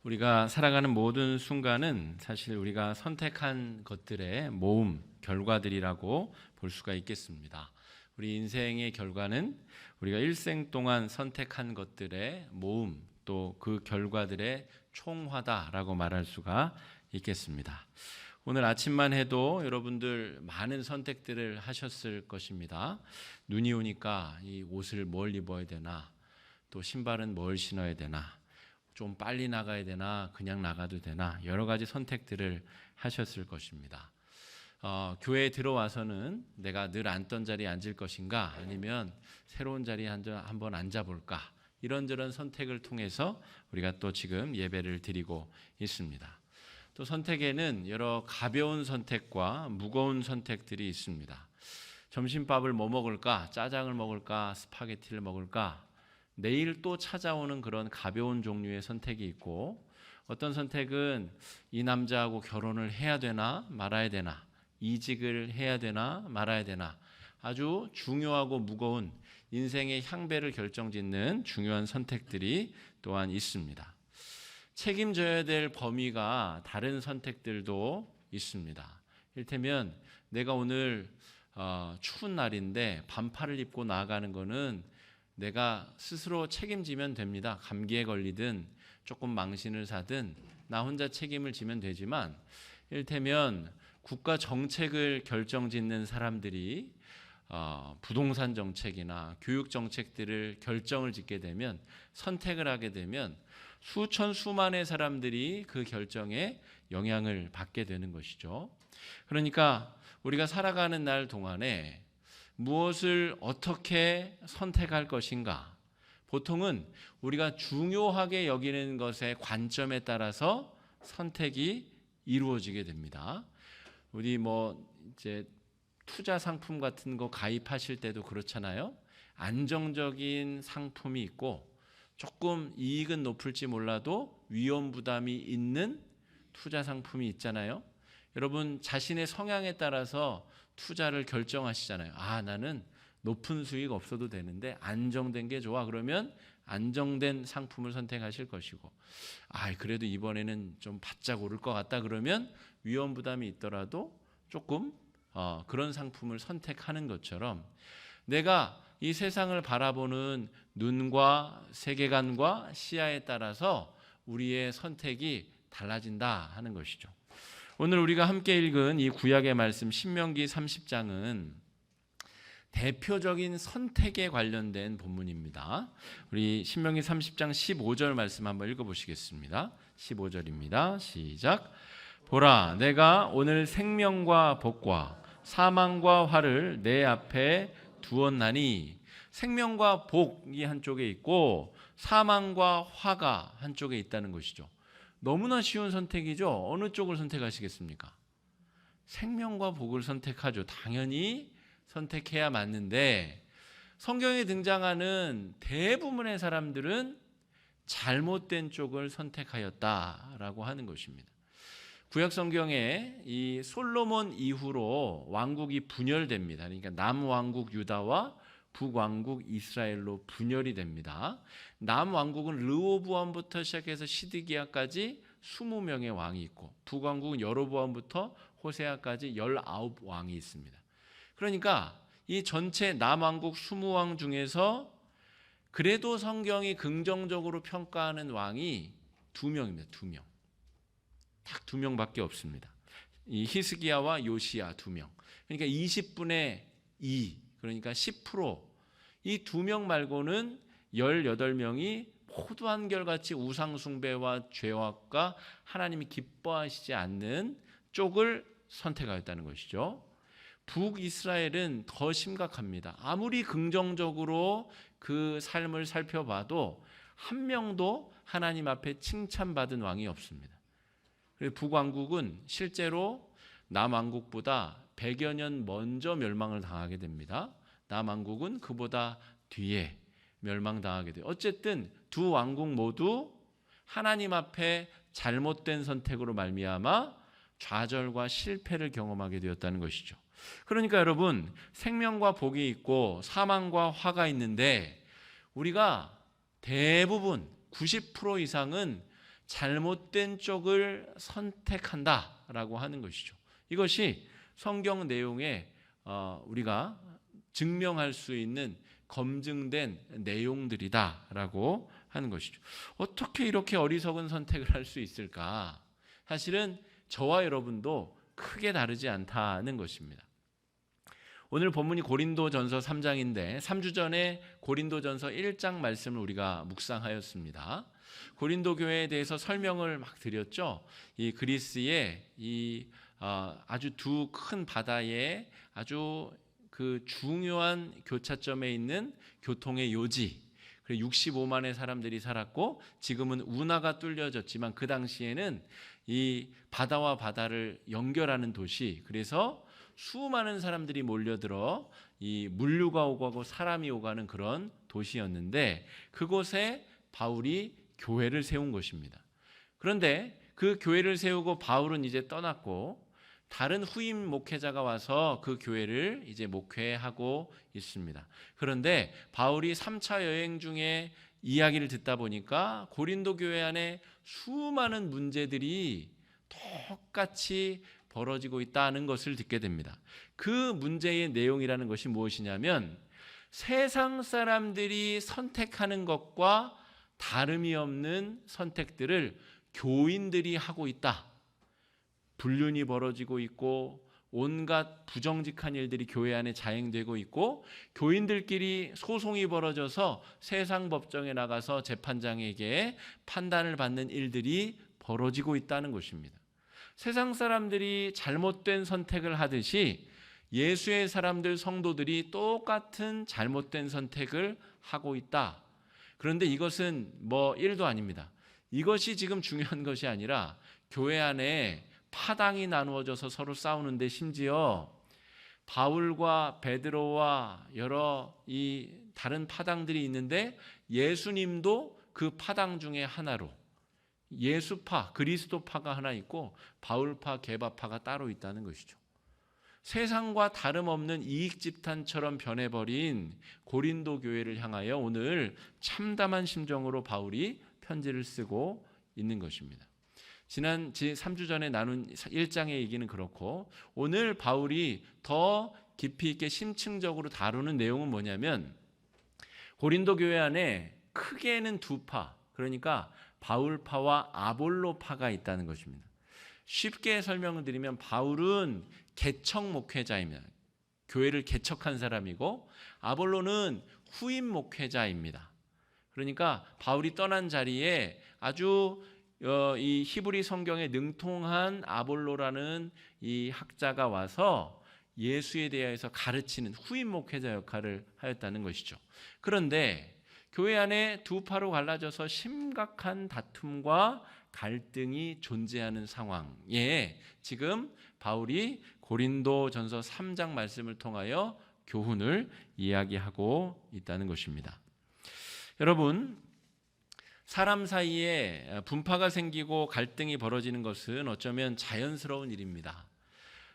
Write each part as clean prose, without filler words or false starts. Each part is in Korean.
우리가 살아가는 모든 순간은 사실 우리가 선택한 것들의 모음, 결과들이라고 볼 수가 있겠습니다. 우리 인생의 결과는 우리가 일생 동안 선택한 것들의 모음, 또 그 결과들의 총화다라고 말할 수가 있겠습니다. 오늘 아침만 해도 여러분들 많은 선택들을 하셨을 것입니다. 눈이 오니까 이 옷을 뭘 입어야 되나, 또 신발은 뭘 신어야 되나, 좀 빨리 나가야 되나, 그냥 나가도 되나, 여러 가지 선택들을 하셨을 것입니다. 교회에 들어와서는 내가 늘 앉던 자리에 앉을 것인가, 아니면 새로운 자리에 한번 앉아볼까, 이런저런 선택을 통해서 우리가 또 지금 예배를 드리고 있습니다. 또 선택에는 여러 가벼운 선택과 무거운 선택들이 있습니다. 점심밥을 뭐 먹을까? 짜장을 먹을까? 스파게티를 먹을까? 내일 또 찾아오는 그런 가벼운 종류의 선택이 있고, 어떤 선택은 이 남자하고 결혼을 해야 되나 말아야 되나, 이직을 해야 되나 말아야 되나, 아주 중요하고 무거운 인생의 향배를 결정짓는 중요한 선택들이 또한 있습니다. 책임져야 될 범위가 다른 선택들도 있습니다. 이를테면 내가 오늘 추운 날인데 반팔을 입고 나가는 거는 내가 스스로 책임지면 됩니다. 감기에 걸리든 조금 망신을 사든 나 혼자 책임을 지면 되지만, 이를테면 국가 정책을 결정짓는 사람들이 부동산 정책이나 교육 정책들을 결정을 짓게 되면, 선택을 하게 되면 수천 수만의 사람들이 그 결정에 영향을 받게 되는 것이죠. 그러니까 우리가 살아가는 날 동안에 무엇을 어떻게 선택할 것인가, 보통은 우리가 중요하게 여기는 것의 관점에 따라서 선택이 이루어지게 됩니다. 우리 이제 투자 상품 같은 거 가입하실 때도 그렇잖아요. 안정적인 상품이 있고 조금 이익은 높을지 몰라도 위험 부담이 있는 투자 상품이 있잖아요. 여러분 자신의 성향에 따라서 투자를 결정하시잖아요. 나는 높은 수익 없어도 되는데 안정된 게 좋아. 그러면 안정된 상품을 선택하실 것이고, 그래도 이번에는 좀 바짝 오를 것 같다. 그러면 위험 부담이 있더라도 조금 그런 상품을 선택하는 것처럼, 내가 이 세상을 바라보는 눈과 세계관과 시야에 따라서 우리의 선택이 달라진다 하는 것이죠. 오늘 우리가 함께 읽은 이 구약의 말씀 신명기 30장은 대표적인 선택에 관련된 본문입니다. 우리 신명기 30장 15절 말씀 한번 읽어보시겠습니다. 15절입니다. 시작. 보라, 내가 오늘 생명과 복과 사망과 화를 내 앞에 두었나니. 생명과 복이 한쪽에 있고 사망과 화가 한쪽에 있다는 것이죠. 너무나 쉬운 선택이죠. 어느 쪽을 선택하시겠습니까? 생명과 복을 선택하죠. 당연히 선택해야 맞는데, 성경에 등장하는 대부분의 사람들은 잘못된 쪽을 선택하였다라고 하는 것입니다. 구약 성경에 이 솔로몬 이후로 왕국이 분열됩니다. 그러니까 남왕국 유다와 북왕국 이스라엘로 분열이 됩니다. 남왕국은 르호보암부터 시작해서 시드기야까지 20명의 왕이 있고, 북왕국은 여로보암부터 호세아까지 19왕이 있습니다. 그러니까 이 전체 남왕국 20왕 중에서 그래도 성경이 긍정적으로 평가하는 왕이 2명입니다. 2명. 딱 2명밖에 없습니다. 이 히스기야와 요시야 2명. 그러니까 20분의 2, 그러니까 10%. 이 2명 말고는 18명이 모두 한결같이 우상숭배와 죄악과 하나님이 기뻐하시지 않는 쪽을 선택하였다는 것이죠. 북이스라엘은 더 심각합니다. 아무리 긍정적으로 그 삶을 살펴봐도 한 명도 하나님 앞에 칭찬받은 왕이 없습니다. 그리고 북왕국은 실제로 남왕국보다 100여 년 먼저 멸망을 당하게 됩니다. 남왕국은 그보다 뒤에 멸망당하게 돼요. 어쨌든 두 왕국 모두 하나님 앞에 잘못된 선택으로 말미암아 좌절과 실패를 경험하게 되었다는 것이죠. 그러니까 여러분, 생명과 복이 있고 사망과 화가 있는데 우리가 대부분 90% 이상은 잘못된 쪽을 선택한다라고 하는 것이죠. 이것이 성경 내용에 우리가 증명할 수 있는 검증된 내용들이다라고 하는 것이죠. 어떻게 이렇게 어리석은 선택을 할 수 있을까? 사실은 저와 여러분도 크게 다르지 않다는 것입니다. 오늘 본문이 고린도전서 3장인데 3주 전에 고린도전서 1장 말씀을 우리가 묵상하였습니다. 고린도 교회에 대해서 설명을 막 드렸죠. 이 그리스의 아주 두 큰 바다에 아주 그 중요한 교차점에 있는 교통의 요지, 65만의 사람들이 살았고 지금은 운하가 뚫려졌지만 그 당시에는 이 바다와 바다를 연결하는 도시, 그래서 수많은 사람들이 몰려들어 이 물류가 오고 하고 사람이 오가는 그런 도시였는데 그곳에 바울이 교회를 세운 것입니다. 그런데 그 교회를 세우고 바울은 이제 떠났고 다른 후임 목회자가 와서 그 교회를 이제 목회하고 있습니다. 그런데 바울이 3차 여행 중에 이야기를 듣다 보니까 고린도 교회 안에 수많은 문제들이 똑같이 벌어지고 있다는 것을 듣게 됩니다. 그 문제의 내용이라는 것이 무엇이냐면 세상 사람들이 선택하는 것과 다름이 없는 선택들을 교인들이 하고 있다. 불륜이 벌어지고 있고 온갖 부정직한 일들이 교회 안에 자행되고 있고 교인들끼리 소송이 벌어져서 세상 법정에 나가서 재판장에게 판단을 받는 일들이 벌어지고 있다는 것입니다. 세상 사람들이 잘못된 선택을 하듯이 예수의 사람들 성도들이 똑같은 잘못된 선택을 하고 있다. 그런데 이것은 뭐 일도 아닙니다. 이것이 지금 중요한 것이 아니라 교회 안에 파당이 나누어져서 서로 싸우는데 심지어 바울과 베드로와 여러 이 다른 파당들이 있는데 예수님도 그 파당 중에 하나로 예수파, 그리스도파가 하나 있고 바울파, 게바파가 따로 있다는 것이죠. 세상과 다름없는 이익집단처럼 변해버린 고린도 교회를 향하여 오늘 참담한 심정으로 바울이 편지를 쓰고 있는 것입니다. 지난 3주 전에 나눈 1장의 얘기는 그렇고 오늘 바울이 더 깊이 있게 심층적으로 다루는 내용은 뭐냐면 고린도 교회 안에 크게는 두 파, 그러니까 바울파와 아볼로파가 있다는 것입니다. 쉽게 설명을 드리면 바울은 개척 목회자입니다. 교회를 개척한 사람이고 아볼로는 후임 목회자입니다. 그러니까 바울이 떠난 자리에 아주 이 히브리 성경에 능통한 아볼로라는 이 학자가 와서 예수에 대해서 가르치는 후임 목회자 역할을 하였다는 것이죠. 그런데 교회 안에 두 파로 갈라져서 심각한 다툼과 갈등이 존재하는 상황에 지금 바울이 고린도전서 3장 말씀을 통하여 교훈을 이야기하고 있다는 것입니다. 여러분, 사람 사이에 분파가 생기고 갈등이 벌어지는 것은 어쩌면 자연스러운 일입니다.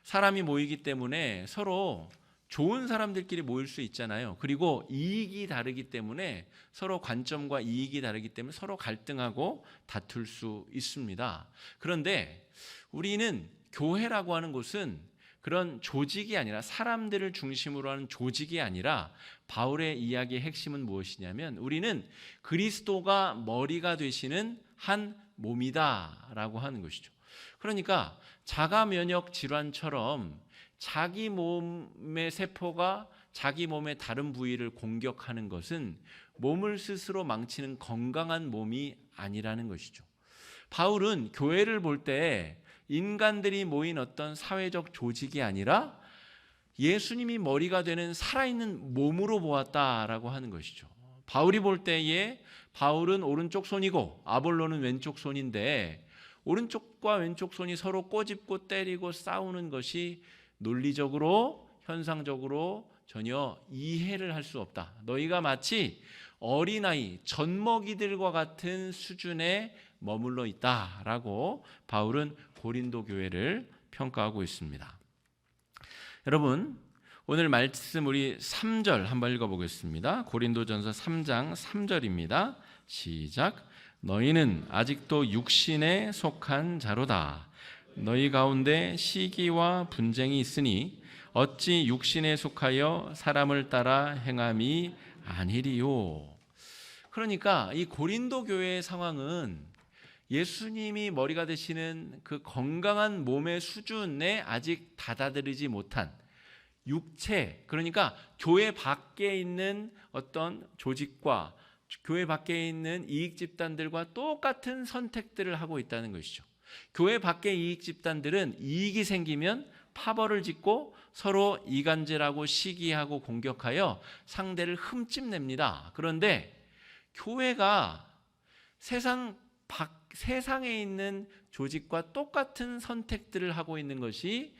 사람이 모이기 때문에 서로 좋은 사람들끼리 모일 수 있잖아요. 그리고 이익이 다르기 때문에 서로 관점과 이익이 다르기 때문에 서로 갈등하고 다툴 수 있습니다. 그런데 우리는 교회라고 하는 곳은 그런 조직이 아니라 사람들을 중심으로 하는 조직이 아니라 바울의 이야기의 핵심은 무엇이냐면 우리는 그리스도가 머리가 되시는 한 몸이다라고 하는 것이죠. 그러니까 자가 면역 질환처럼 자기 몸의 세포가 자기 몸의 다른 부위를 공격하는 것은 몸을 스스로 망치는 건강한 몸이 아니라는 것이죠. 바울은 교회를 볼 때 인간들이 모인 어떤 사회적 조직이 아니라 예수님이 머리가 되는 살아있는 몸으로 보았다라고 하는 것이죠. 바울이 볼 때에 바울은 오른쪽 손이고 아볼로는 왼쪽 손인데 오른쪽과 왼쪽 손이 서로 꼬집고 때리고 싸우는 것이 논리적으로 현상적으로 전혀 이해를 할 수 없다. 너희가 마치 어린아이 젖먹이들과 같은 수준에 머물러 있다라고 바울은 고린도 교회를 평가하고 있습니다. 여러분, 오늘 말씀 우리 3절 한번 읽어보겠습니다. 고린도전서 3장 3절입니다. 시작. 너희는 아직도 육신에 속한 자로다. 너희 가운데 시기와 분쟁이 있으니 어찌 육신에 속하여 사람을 따라 행함이 아니리요. 그러니까 이 고린도 교회의 상황은 예수님이 머리가 되시는 그 건강한 몸의 수준에 아직 다다르지 못한 육체, 그러니까 교회 밖에 있는 어떤 조직과 교회 밖에 있는 이익 집단들과 똑같은 선택들을 하고 있다는 것이죠. 교회 밖의 이익 집단들은 이익이 생기면 파벌을 짓고 서로 이간질하고 시기하고 공격하여 상대를 흠집냅니다. 그런데 교회가 세상에 있는 조직과 똑같은 선택들을 하고 있는 것이,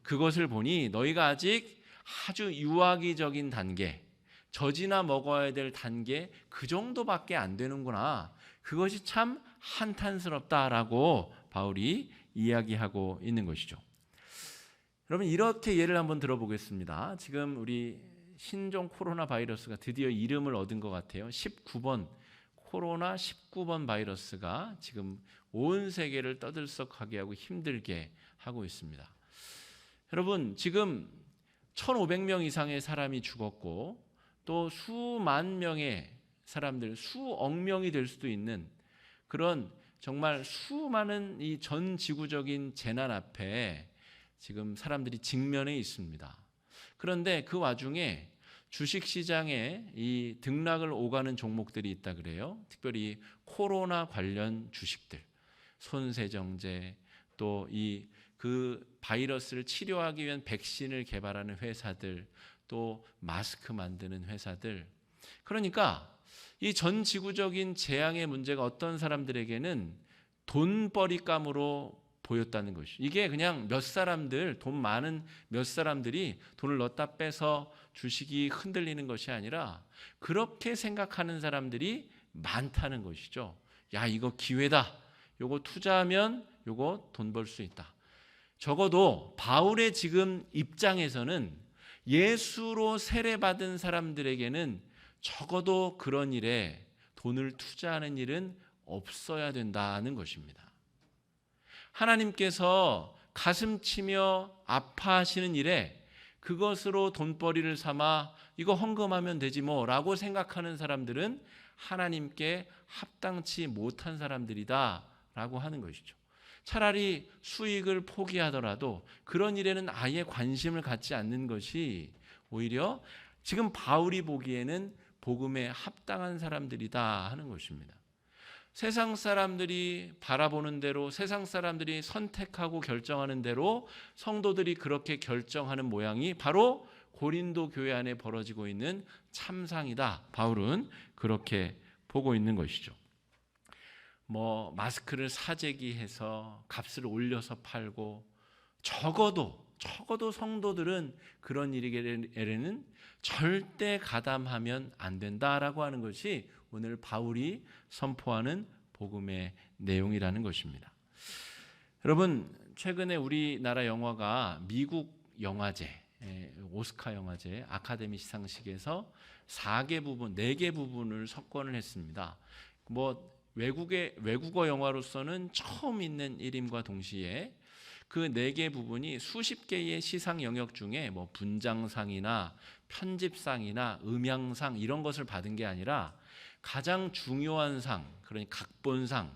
그것을 보니 너희가 아직 아주 유아기적인 단계, 젖이나 먹어야 될 단계, 그 정도밖에 안 되는구나. 그것이 참 한탄스럽다라고 바울이 이야기하고 있는 것이죠. 여러분, 이렇게 예를 한번 들어보겠습니다. 지금 우리 신종 코로나 바이러스가 드디어 이름을 얻은 것 같아요. 19번 코로나 19번 바이러스가 지금 온 세계를 떠들썩하게 하고 힘들게 하고 있습니다. 여러분, 지금 1,500명 이상의 사람이 죽었고 또 수만 명의 사람들, 수억 명이 될 수도 있는 그런 정말 수많은 이 전 지구적인 재난 앞에 지금 사람들이 직면해 있습니다. 그런데 그 와중에 주식시장에 이 등락을 오가는 종목들이 있다 그래요. 특별히 코로나 관련 주식들, 손세정제, 또 그 바이러스를 치료하기 위한 백신을 개발하는 회사들, 또 마스크 만드는 회사들. 그러니까 이 전 지구적인 재앙의 문제가 어떤 사람들에게는 돈벌이감으로 보였다는 것이죠. 이게 그냥 몇 사람들, 돈 많은 몇 사람들이 돈을 넣었다 빼서 주식이 흔들리는 것이 아니라 그렇게 생각하는 사람들이 많다는 것이죠. 야, 이거 기회다. 요거 투자하면 요거 돈 벌 수 있다. 적어도 바울의 지금 입장에서는 예수로 세례받은 사람들에게는 적어도 그런 일에 돈을 투자하는 일은 없어야 된다는 것입니다. 하나님께서 가슴 치며 아파하시는 일에 그것으로 돈벌이를 삼아 이거 헌금하면 되지 뭐 라고 생각하는 사람들은 하나님께 합당치 못한 사람들이다 라고 하는 것이죠. 차라리 수익을 포기하더라도 그런 일에는 아예 관심을 갖지 않는 것이 오히려 지금 바울이 보기에는 복음에 합당한 사람들이다 하는 것입니다. 세상 사람들이 바라보는 대로, 세상 사람들이 선택하고 결정하는 대로 성도들이 그렇게 결정하는 모양이 바로 고린도 교회 안에 벌어지고 있는 참상이다. 바울은 그렇게 보고 있는 것이죠. 마스크를 사재기해서 값을 올려서 팔고, 적어도 성도들은 그런 일에는 절대 가담하면 안 된다라고 하는 것이 오늘 바울이 선포하는 복음의 내용이라는 것입니다. 여러분, 최근에 우리나라 영화가 미국 영화제, 오스카 영화제 아카데미 시상식에서 4개 부분을 석권을 했습니다. 외국어 영화로서는 처음 있는 일임과 동시에 그 4개 부분이 수십 개의 시상 영역 중에 분장상이나 편집상이나 음향상 이런 것을 받은 게 아니라 가장 중요한 상, 그러니까 각본상,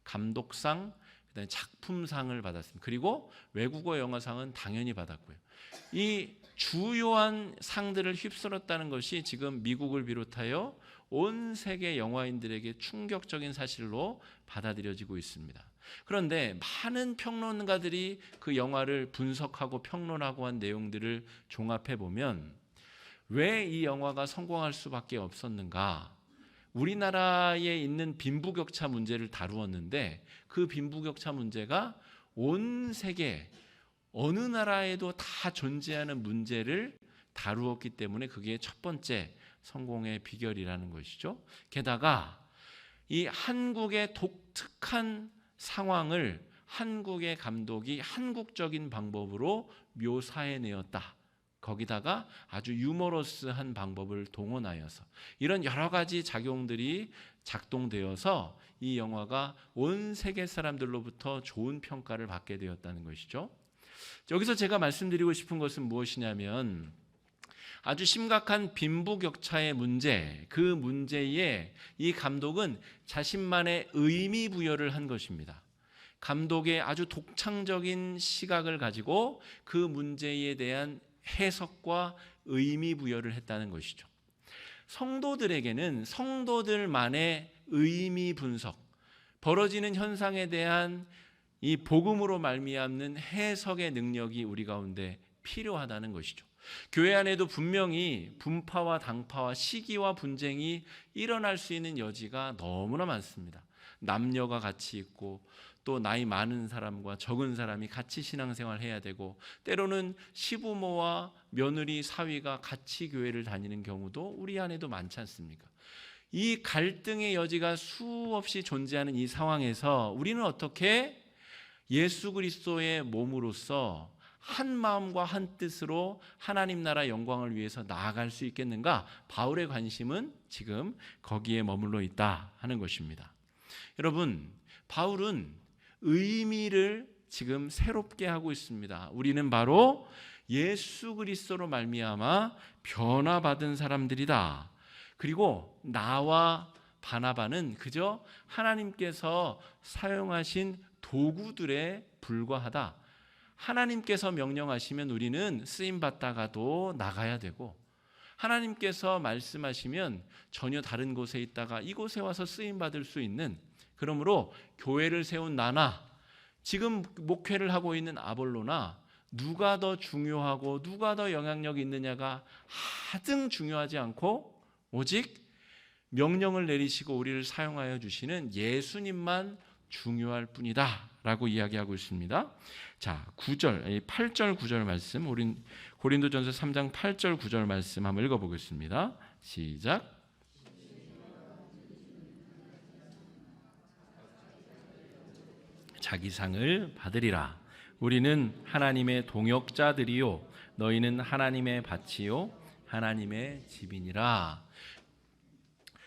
감독상, 그다음에 작품상을 받았습니다. 그리고 외국어 영화상은 당연히 받았고요. 이 주요한 상들을 휩쓸었다는 것이 지금 미국을 비롯하여 온 세계 영화인들에게 충격적인 사실로 받아들여지고 있습니다. 그런데 많은 평론가들이 그 영화를 분석하고 평론하고 한 내용들을 종합해 보면 왜 이 영화가 성공할 수밖에 없었는가? 우리나라에 있는 빈부격차 문제를 다루었는데 그 빈부격차 문제가 온 세계 어느 나라에도 다 존재하는 문제를 다루었기 때문에 그게 첫 번째 성공의 비결이라는 것이죠. 게다가 이 한국의 독특한 상황을 한국의 감독이 한국적인 방법으로 묘사해내었다. 거기다가 아주 유머러스한 방법을 동원하여서 이런 여러 가지 작용들이 작동되어서 이 영화가 온 세계 사람들로부터 좋은 평가를 받게 되었다는 것이죠. 여기서 제가 말씀드리고 싶은 것은 무엇이냐면 아주 심각한 빈부격차의 문제, 그 문제에 이 감독은 자신만의 의미 부여를 한 것입니다. 감독의 아주 독창적인 시각을 가지고 그 문제에 대한 해석과 의미 부여를 했다는 것이죠. 성도들에게는 성도들만의 의미 분석, 벌어지는 현상에 대한 이 복음으로 말미암는 해석의 능력이 우리 가운데 필요하다는 것이죠. 교회 안에도 분명히 분파와 당파와 시기와 분쟁이 일어날 수 있는 여지가 너무나 많습니다. 남녀가 같이 있고 또 나이 많은 사람과 적은 사람이 같이 신앙생활을 해야 되고 때로는 시부모와 며느리, 사위가 같이 교회를 다니는 경우도 우리 안에도 많지 않습니까? 이 갈등의 여지가 수없이 존재하는 이 상황에서 우리는 어떻게 예수 그리스도의 몸으로서 한 마음과 한 뜻으로 하나님 나라 영광을 위해서 나아갈 수 있겠는가? 바울의 관심은 지금 거기에 머물러 있다 하는 것입니다. 여러분, 바울은 의미를 지금 새롭게 하고 있습니다. 우리는 바로 예수 그리스도로 말미암아 변화받은 사람들이다. 그리고 나와 바나바는 그저 하나님께서 사용하신 도구들에 불과하다. 하나님께서 명령하시면 우리는 쓰임받다가도 나가야 되고 하나님께서 말씀하시면 전혀 다른 곳에 있다가 이곳에 와서 쓰임받을 수 있는, 그러므로 교회를 세운 나나 지금 목회를 하고 있는 아볼로나 누가 더 중요하고 누가 더 영향력이 있느냐가 하등 중요하지 않고 오직 명령을 내리시고 우리를 사용하여 주시는 예수님만 중요할 뿐이다 라고 이야기하고 있습니다. 자, 8절 9절 말씀, 우리 고린도전서 3장 8절 9절 말씀 한번 읽어보겠습니다. 시작. 자기 상을 받으리라. 우리는 하나님의 동역자들이요 너희는 하나님의 밭이요 하나님의 집이니라.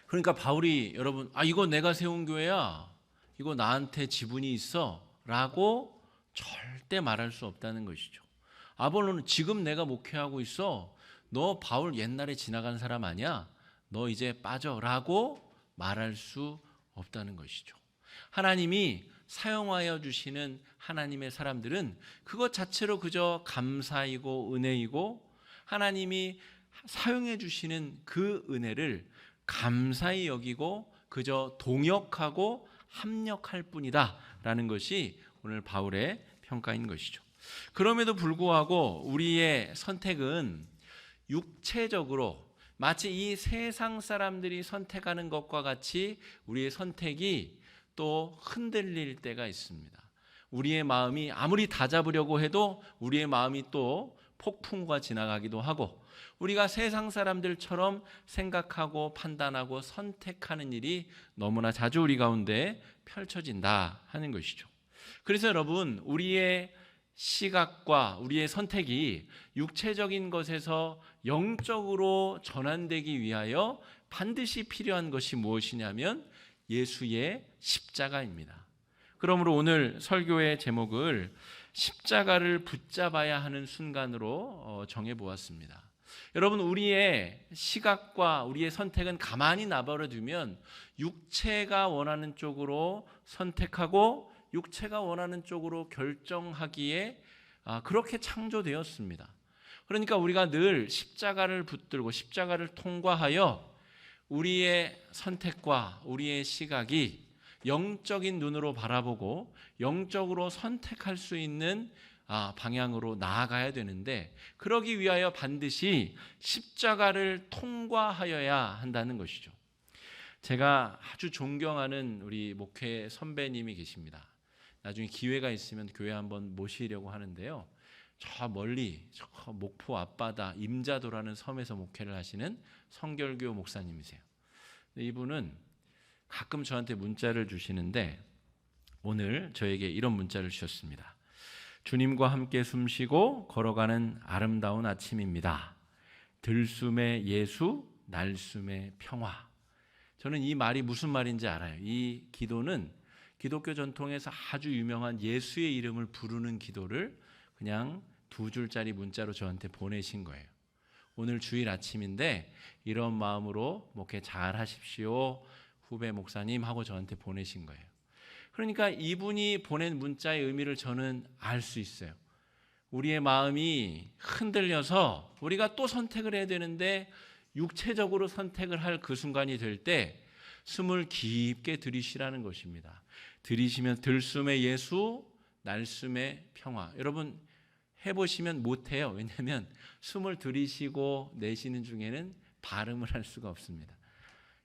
그러니까 바울이 여러분 이거 내가 세운 교회야, 이거 나한테 지분이 있어 라고 절대 말할 수 없다는 것이죠. 아볼로는 지금 내가 목회하고 있어, 너 바울 옛날에 지나간 사람 아니야, 너 이제 빠져 라고 말할 수 없다는 것이죠. 하나님이 사용하여 주시는 하나님의 사람들은 그것 자체로 그저 감사이고 은혜이고 하나님이 사용해 주시는 그 은혜를 감사히 여기고 그저 동역하고 합력할 뿐이다 라는 것이 오늘 바울의 평가인 것이죠. 그럼에도 불구하고 우리의 선택은 육체적으로 마치 이 세상 사람들이 선택하는 것과 같이 우리의 선택이 또 흔들릴 때가 있습니다. 우리의 마음이 아무리 다잡으려고 해도 우리의 마음이 또 폭풍과 지나가기도 하고 우리가 세상 사람들처럼 생각하고 판단하고 선택하는 일이 너무나 자주 우리 가운데 펼쳐진다 하는 것이죠. 그래서 여러분, 우리의 시각과 우리의 선택이 육체적인 것에서 영적으로 전환되기 위하여 반드시 필요한 것이 무엇이냐면 예수의 십자가입니다. 그러므로 오늘 설교의 제목을 십자가를 붙잡아야 하는 순간으로 정해보았습니다. 여러분, 우리의 시각과 우리의 선택은 가만히 내버려 두면 육체가 원하는 쪽으로 선택하고 육체가 원하는 쪽으로 결정하기에 그렇게 창조되었습니다. 그러니까 우리가 늘 십자가를 붙들고 십자가를 통과하여 우리의 선택과 우리의 시각이 영적인 눈으로 바라보고 영적으로 선택할 수 있는 방향으로 나아가야 되는데, 그러기 위하여 반드시 십자가를 통과하여야 한다는 것이죠. 제가 아주 존경하는 우리 목회 선배님이 계십니다. 나중에 기회가 있으면 교회 한번 모시려고 하는데요. 저 멀리 저 목포 앞바다 임자도라는 섬에서 목회를 하시는 성결교 목사님이세요. 이분은 가끔 저한테 문자를 주시는데 오늘 저에게 이런 문자를 주셨습니다. 주님과 함께 숨쉬고 걸어가는 아름다운 아침입니다. 들숨의 예수, 날숨의 평화. 저는 이 말이 무슨 말인지 알아요. 이 기도는 기독교 전통에서 아주 유명한 예수의 이름을 부르는 기도를 그냥 2줄짜리 문자로 저한테 보내신 거예요. 오늘 주일 아침인데 이런 마음으로 목회 잘 하십시오, 후배 목사님 하고 저한테 보내신 거예요. 그러니까 이분이 보낸 문자의 의미를 저는 알 수 있어요. 우리의 마음이 흔들려서 우리가 또 선택을 해야 되는데 육체적으로 선택을 할 그 순간이 될 때 숨을 깊게 들이쉬라는 것입니다. 들이쉬면 들숨의 예수, 날숨의 평화. 여러분 해보시면 못해요. 왜냐하면 숨을 들이쉬고 내쉬는 중에는 발음을 할 수가 없습니다.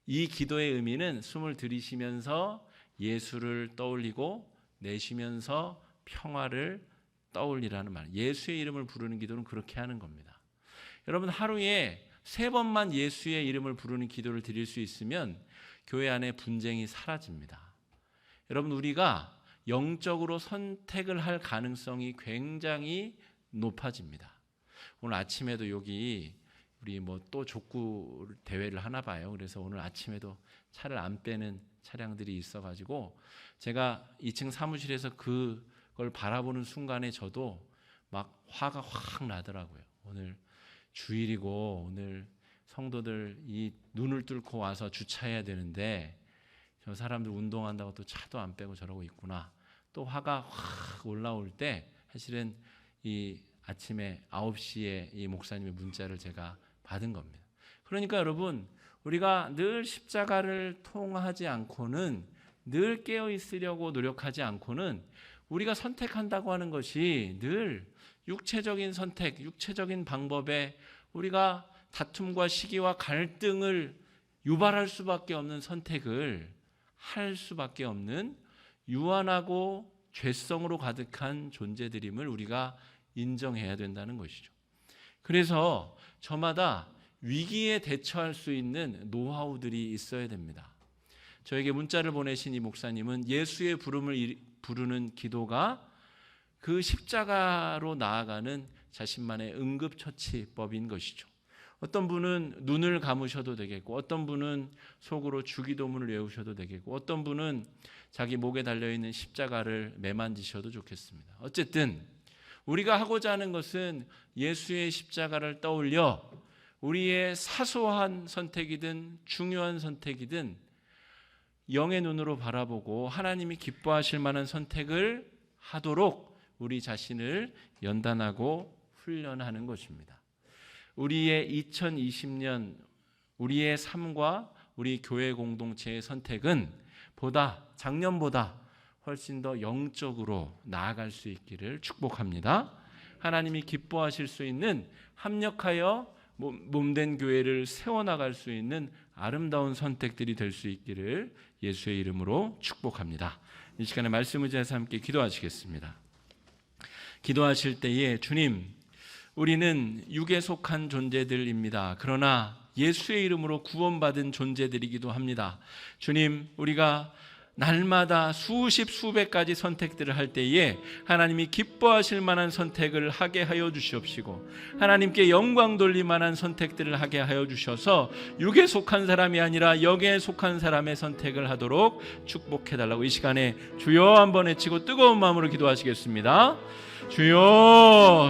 이 기도의 의미는 숨을 들이쉬면서 예수를 떠올리고 내쉬면서 평화를 떠올리라는 말. 예수의 이름을 부르는 기도는 그렇게 하는 겁니다. 여러분 하루에 3번만 예수의 이름을 부르는 기도를 드릴 수 있으면 교회 안에 분쟁이 사라집니다. 여러분 우리가 영적으로 선택을 할 가능성이 굉장히 높아집니다. 오늘 아침에도 여기 우리 또 족구 대회를 하나 봐요. 그래서 오늘 아침에도 차를 안 빼는 차량들이 있어가지고 제가 2층 사무실에서 그걸 바라보는 순간에 저도 막 화가 확 나더라고요. 오늘 주일이고 오늘 성도들 이 눈을 뚫고 와서 주차해야 되는데 저 사람들 운동한다고 또 차도 안 빼고 저러고 있구나. 또 화가 확 올라올 때 사실은 이 아침에 9시에 이 목사님의 문자를 제가 받은 겁니다. 그러니까 여러분 우리가 늘 십자가를 통하지 않고는, 늘 깨어 있으려고 노력하지 않고는 우리가 선택한다고 하는 것이 늘 육체적인 선택, 육체적인 방법에 우리가 다툼과 시기와 갈등을 유발할 수밖에 없는 선택을 할 수밖에 없는 유한하고 죄성으로 가득한 존재들임을 우리가 인정해야 된다는 것이죠. 그래서 저마다 위기에 대처할 수 있는 노하우들이 있어야 됩니다. 저에게 문자를 보내신 이 목사님은 예수의 부름을 부르는 기도가 그 십자가로 나아가는 자신만의 응급처치법인 것이죠. 어떤 분은 눈을 감으셔도 되겠고, 어떤 분은 속으로 주기도문을 외우셔도 되겠고, 어떤 분은 자기 목에 달려있는 십자가를 매만지셔도 좋겠습니다. 어쨌든 우리가 하고자 하는 것은 예수의 십자가를 떠올려 우리의 사소한 선택이든 중요한 선택이든 영의 눈으로 바라보고 하나님이 기뻐하실 만한 선택을 하도록 우리 자신을 연단하고 훈련하는 것입니다. 우리의 2020년 우리의 삶과 우리 교회 공동체의 선택은 작년보다 훨씬 더 영적으로 나아갈 수 있기를 축복합니다. 하나님이 기뻐하실 수 있는, 합력하여 몸된 교회를 세워나갈 수 있는 아름다운 선택들이 될 수 있기를 예수의 이름으로 축복합니다. 이 시간에 말씀 의지해서 함께 기도하시겠습니다. 기도하실 때에 주님, 우리는 육에 속한 존재들입니다. 그러나 예수의 이름으로 구원받은 존재들이기도 합니다. 주님, 우리가 날마다 수십 수백 가지 선택들을 할 때에 하나님이 기뻐하실 만한 선택을 하게 하여 주시옵시고, 하나님께 영광 돌릴 만한 선택들을 하게 하여 주셔서 육에 속한 사람이 아니라 영에 속한 사람의 선택을 하도록 축복해달라고 이 시간에 주여 한번 외치고 뜨거운 마음으로 기도하시겠습니다. 주여.